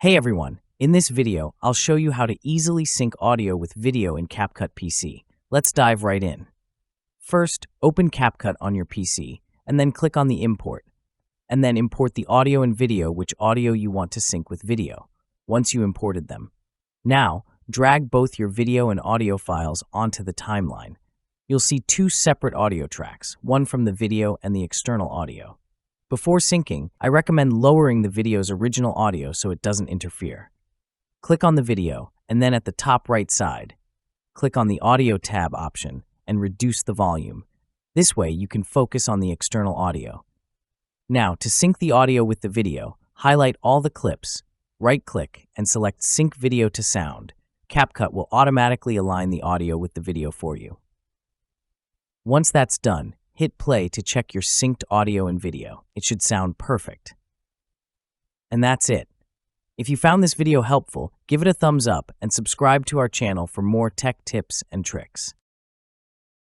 Hey everyone, in this video, I'll show you how to easily sync audio with video in CapCut PC. Let's dive right in. First, open CapCut on your PC, and then click on the import, and then import the audio and video which audio you want to sync with video, once you imported them. Now, drag both your video and audio files onto the timeline. You'll see two separate audio tracks, one from the video and the external audio. Before syncing, I recommend lowering the video's original audio so it doesn't interfere. Click on the video, and then at the top right side, click on the Audio tab option and reduce the volume. This way, you can focus on the external audio. Now, to sync the audio with the video, highlight all the clips, right-click, and select Sync Video to Sound. CapCut will automatically align the audio with the video for you. Once that's done, hit play to check your synced audio and video. It should sound perfect. And that's it. If you found this video helpful, give it a thumbs up and subscribe to our channel for more tech tips and tricks.